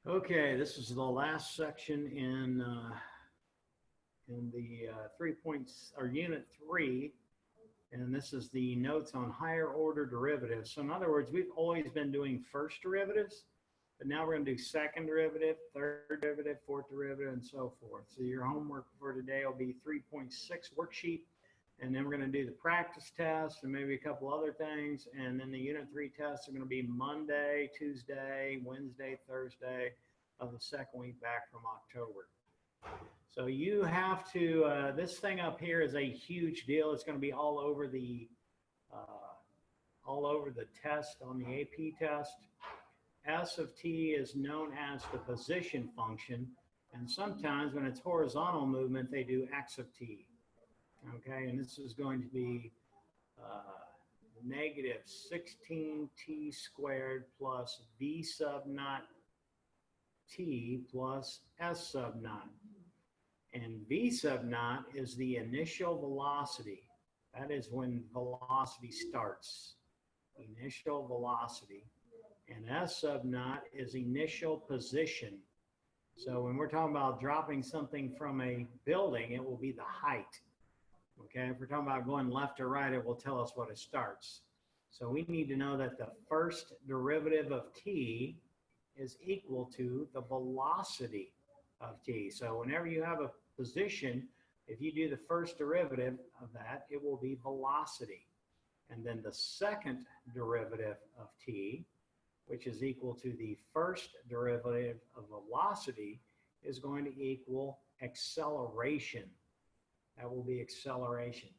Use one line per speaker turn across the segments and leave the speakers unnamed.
Okay, this is the last section in the 3 points or unit 3, and this is the notes on higher order derivatives. So in other words, we've always been doing first derivatives, but now we're going to do second derivative, third derivative, fourth derivative, and so forth. So your homework for today will be 3.6 worksheet, and then we're going to do the practice test and maybe a couple other things, and then the unit 3 tests are going to be Monday, Tuesday, Wednesday, Thursday of the second week back from October. So you have to, this thing up here is a huge deal. It's going to be all over the test on the AP test. S of t is known as the position function, and sometimes when it's horizontal movement, they do x of t. Okay, and this is going to be negative 16t squared plus v sub naught t plus s sub naught. And v sub naught is the initial velocity. That is when velocity starts, initial velocity. And s sub naught is initial position. So when we're talking about dropping something from a building, it will be the height. Okay, if we're talking about going left or right, it will tell us what it starts. So we need to know that the first derivative of t is equal to the velocity of t. So whenever you have a position, if you do the first derivative of that, it will be velocity. And then the second derivative of t, which is equal to the first derivative of velocity, is going to equal acceleration. That will be acceleration.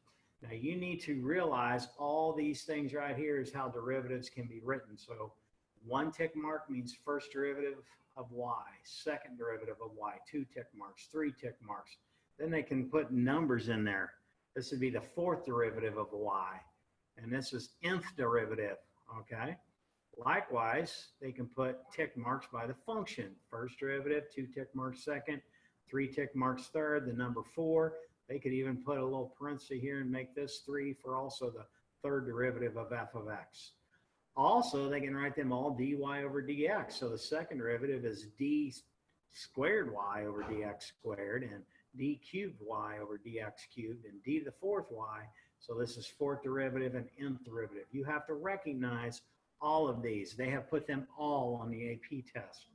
Now you need to realize all these things right here is how derivatives can be written. So 1 tick mark means first derivative of y, second derivative of y, 2 tick marks, 3 tick marks. Then they can put numbers in there. This would be the fourth derivative of y, and this is nth derivative, okay? Likewise, they can put tick marks by the function. First derivative, 2 tick marks second, 3 tick marks third, the number 4. They could even put a little parenthesis here and make this 3 for also the third derivative of f of x. Also, they can write them all dy over dx. So the second derivative is d squared y over dx squared, and d cubed y over dx cubed, and d to the fourth y. So this is fourth derivative and nth derivative. You have to recognize all of these. They have put them all on the AP test.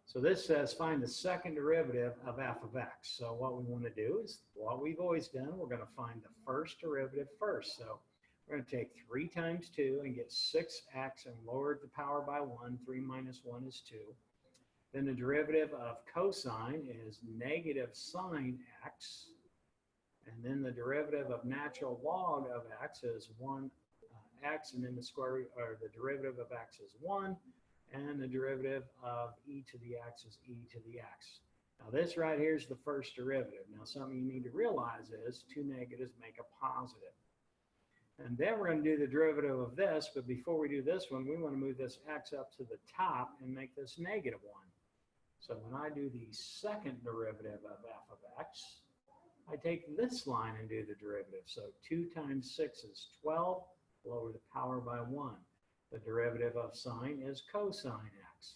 So this says find the second derivative of f of x. So what we want to do is what we've always done. We're going to find the first derivative first. So we're going to take 3 times 2 and get 6x and lower the power by 1. 3 minus 1 is 2. Then the derivative of cosine is negative sine x. And then the derivative of natural log of x is 1 x, and then the square root, or the derivative of x is 1, and the derivative of e to the x is e to the x. Now this right here is the first derivative. Now something you need to realize is 2 negatives make a positive. And then we're going to do the derivative of this, but before we do this one, we want to move this x up to the top and make this negative 1. So when I do the second derivative of f of x, I take this line and do the derivative. So 2 times 6 is 12, lower the power by 1. The derivative of sine is cosine x.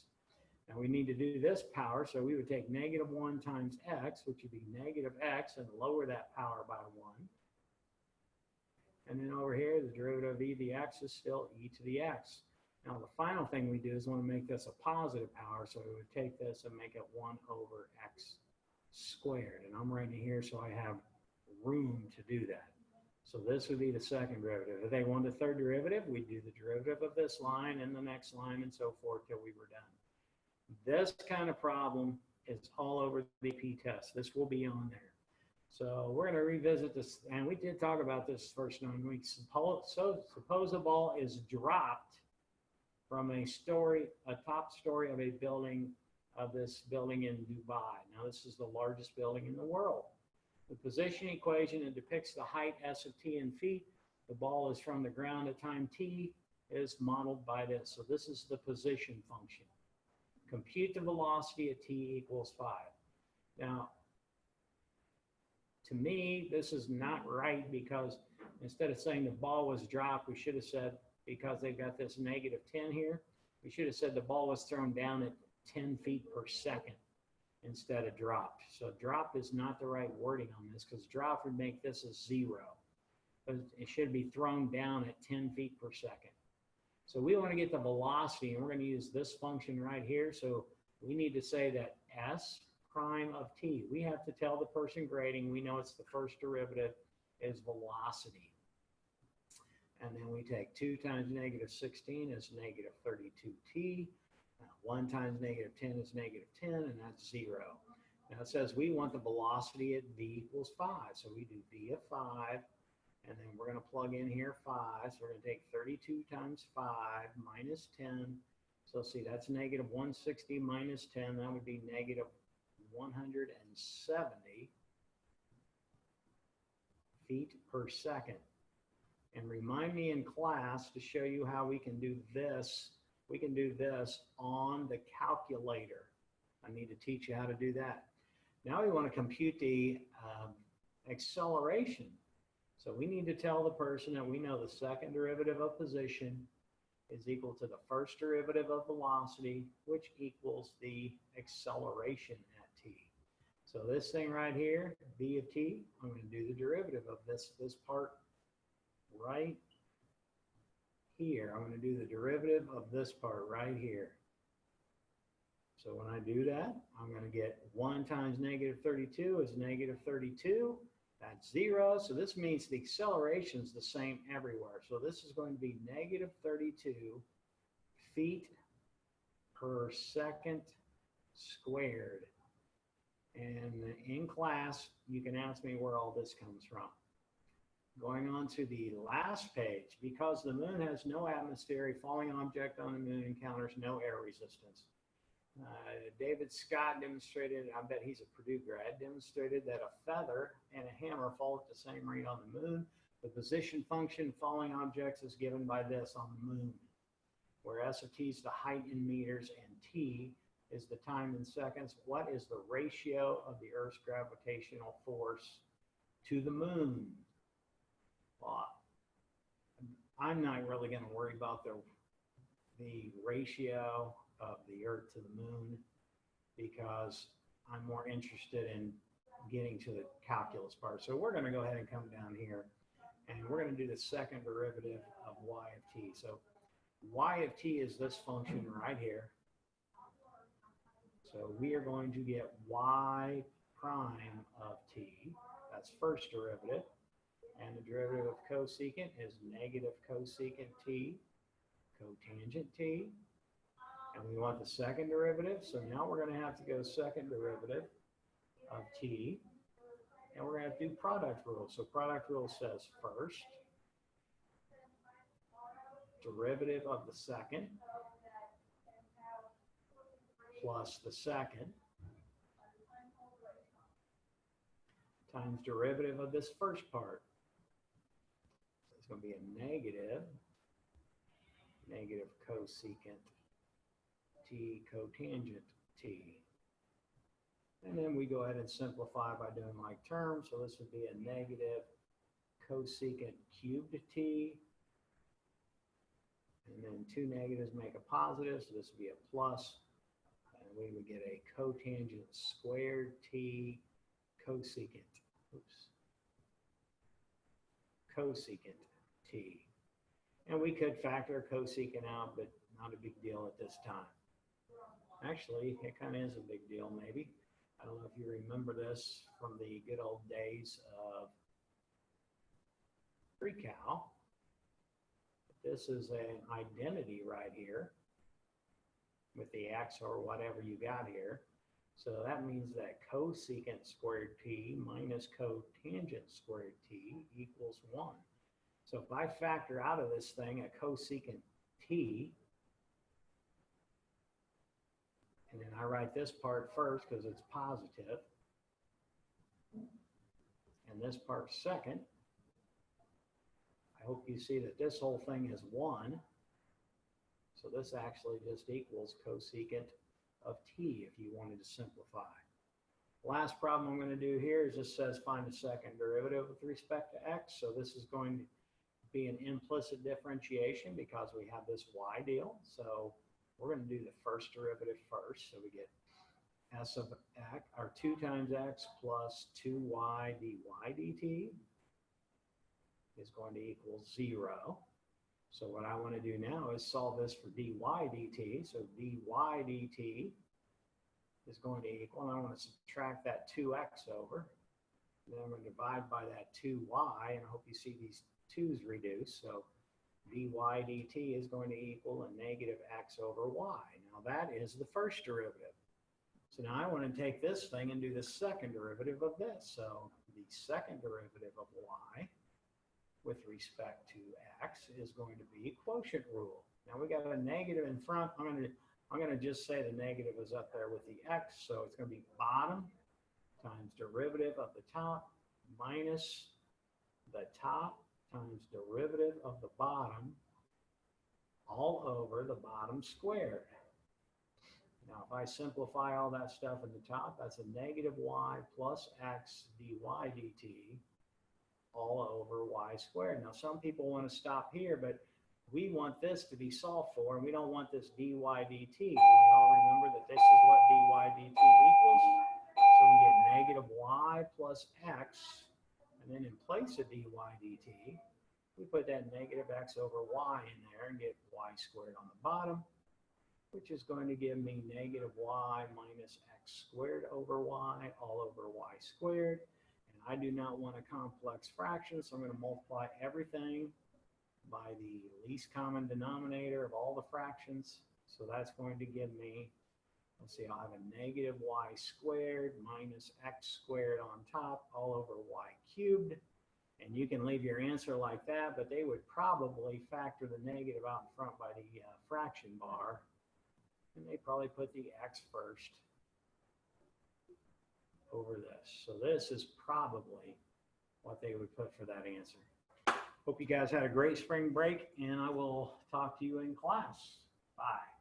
Now we need to do this power, so we would take negative 1 times x, which would be negative x, and lower that power by 1. And then over here, the derivative of e to the x is still e to the x. Now the final thing we do is want to make this a positive power, so we would take this and make it 1 over x squared. And I'm writing it here so I have room to do that. So this would be the second derivative. If they want the third derivative, we'd do the derivative of this line and the next line and so forth till we were done. This kind of problem is all over the AP test. This will be on there. So we're going to revisit this, and we did talk about this first 9 weeks. Suppose a ball is dropped from a top story of a building, of this building in Dubai. Now this is the largest building in the world. The position equation, it depicts the height s of t in feet. The ball is from the ground at time t is modeled by this. So this is the position function. Compute the velocity at t equals 5. Now, to me, this is not right, because instead of saying the ball was dropped, we should have said, because they've got this negative 10 here, we should have said the ball was thrown down at 10 feet per second instead of dropped. So drop is not the right wording on this because drop would make this a 0. But it should be thrown down at 10 feet per second. So we want to get the velocity, and we're going to use this function right here. So we need to say that s prime of t. We have to tell the person grading, we know it's the first derivative is velocity. And then we take 2 times negative 16 is negative 32t. 1 times negative 10 is negative 10, and that's 0. Now it says we want the velocity at v equals 5. So we do v of 5, and then we're going to plug in here 5. So we're going to take 32 times 5 minus 10. So see, that's negative 160 minus 10. That would be negative 170 feet per second. And remind me in class to show you how we can do this. We can do this on the calculator. I need to teach you how to do that. Now we want to compute the acceleration. So we need to tell the person that we know the second derivative of position is equal to the first derivative of velocity, which equals the acceleration at t. So this thing right here, v of t, I'm going to do the derivative of this part right here. I'm going to do the derivative of this part right here. So when I do that, I'm going to get 1 times negative 32 is negative 32. That's 0. So this means the acceleration is the same everywhere. So this is going to be negative 32 feet per second squared. And in class, you can ask me where all this comes from. Going on to the last page, because the moon has no atmosphere, a falling object on the moon encounters no air resistance. David Scott demonstrated, I bet he's a Purdue grad, demonstrated that a feather and a hammer fall at the same rate on the moon. The position function falling objects is given by this on the moon, where S of t is the height in meters and t is the time in seconds. What is the ratio of the Earth's gravitational force to the moon? Well, I'm not really going to worry about the ratio of the Earth to the moon because I'm more interested in getting to the calculus part. So we're going to go ahead and come down here and we're going to do the second derivative of y of t. So y of t is this function right here. So we are going to get y prime of t. That's first derivative. And the derivative of cosecant is negative cosecant t, cotangent t. And we want the second derivative. So now we're going to have to go second derivative of t. And we're going to have to do product rule. So product rule says first derivative of the second plus the second times derivative of this first part. So it's going to be a negative cosecant t cotangent t. And then we go ahead and simplify by doing like terms. So this would be a negative cosecant cubed t. And then 2 negatives make a positive, so this would be a plus. And we would get a cotangent squared t cosecant. Cosecant t. And we could factor cosecant out, but not a big deal at this time. Actually, it kind of is a big deal, maybe. I don't know if you remember this from the good old days of pre-cal. This is an identity right here with the x or whatever you got here. So that means that cosecant squared t minus cotangent squared t equals 1. So if I factor out of this thing a cosecant t, and then I write this part first because it's positive, and this part second, I hope you see that this whole thing is 1. So this actually just equals cosecant of t if you wanted to simplify. Last problem I'm going to do here is this says find the second derivative with respect to x. So this is going to be an implicit differentiation because we have this y deal. So we're going to do the first derivative first. So we get s of x, or 2 times x plus 2y dy dt is going to equal 0. So what I want to do now is solve this for dy dt. So dy dt is going to equal, and I want to subtract that 2x over. Then I'm going to divide by that 2y, and I hope you see these 2's reduce. So dy dt is going to equal a negative x over y. Now that is the first derivative. So now I want to take this thing and do the second derivative of this. So the second derivative of y with respect to x is going to be quotient rule. Now we got a negative in front. I'm going to just say the negative is up there with the x. So it's going to be bottom times derivative of the top minus the top times derivative of the bottom all over the bottom squared. Now, if I simplify all that stuff in the top, that's a negative y plus x dy dt all over y squared. Now, some people want to stop here, but we want this to be solved for, and we don't want this dy dt. We all remember that this is what dy dt equals. So we get negative y plus x, and then in place of dy dt, we put that negative x over y in there and get y squared on the bottom, which is going to give me negative y minus x squared over y all over y squared. And I do not want a complex fraction, so I'm going to multiply everything by the least common denominator of all the fractions. So that's going to give me, let's see, I'll have a negative y squared minus x squared on top all over y cubed. And you can leave your answer like that, but they would probably factor the negative out in front by the fraction bar. And they probably put the x first over this. So this is probably what they would put for that answer. Hope you guys had a great spring break, and I will talk to you in class. Bye.